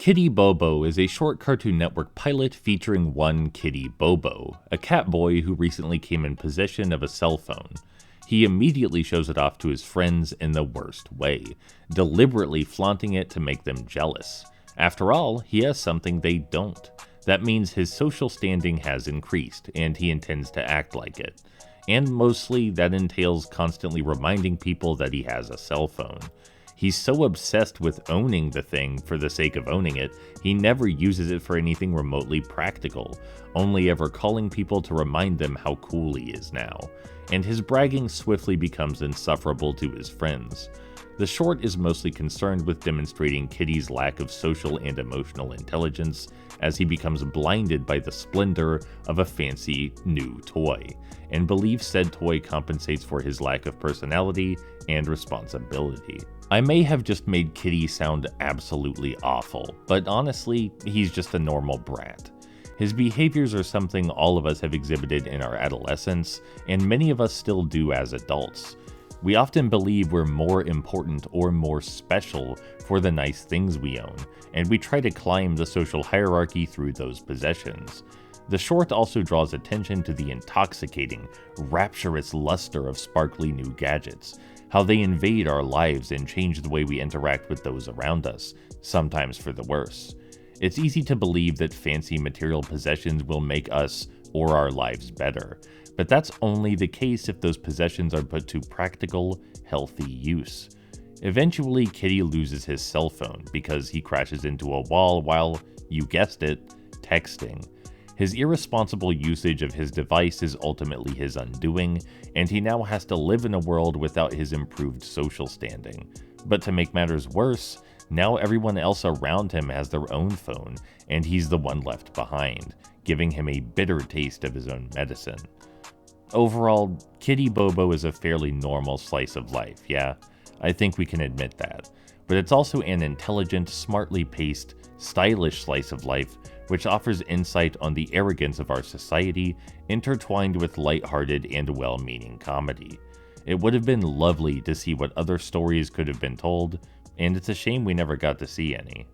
Kitty Bobo is a short Cartoon Network pilot featuring one Kitty Bobo, a cat boy who recently came in possession of a cell phone. He immediately shows it off to his friends in the worst way, deliberately flaunting it to make them jealous. After all, he has something they don't. That means his social standing has increased, and he intends to act like it. And mostly, that entails constantly reminding people that he has a cell phone. He's so obsessed with owning the thing for the sake of owning it, he never uses it for anything remotely practical, only ever calling people to remind them how cool he is now. And his bragging swiftly becomes insufferable to his friends. The short is mostly concerned with demonstrating Kitty's lack of social and emotional intelligence as he becomes blinded by the splendor of a fancy new toy, and believes said toy compensates for his lack of personality and responsibility. I may have just made Kitty sound absolutely awful, but honestly, he's just a normal brat. His behaviors are something all of us have exhibited in our adolescence, and many of us still do as adults. We often believe we're more important or more special for the nice things we own, and we try to climb the social hierarchy through those possessions. The short also draws attention to the intoxicating, rapturous luster of sparkly new gadgets, how they invade our lives and change the way we interact with those around us, sometimes for the worse. It's easy to believe that fancy material possessions will make us or our lives better, but that's only the case if those possessions are put to practical, healthy use. Eventually, Kitty loses his cell phone because he crashes into a wall while, you guessed it, texting. His irresponsible usage of his device is ultimately his undoing, and he now has to live in a world without his improved social standing. But to make matters worse, now everyone else around him has their own phone, and he's the one left behind, giving him a bitter taste of his own medicine. Overall, Kitty Bobo is a fairly normal slice of life, yeah, I think we can admit that. But it's also an intelligent, smartly paced, stylish slice of life which offers insight on the arrogance of our society, intertwined with lighthearted and well-meaning comedy. It would have been lovely to see what other stories could have been told, and it's a shame we never got to see any.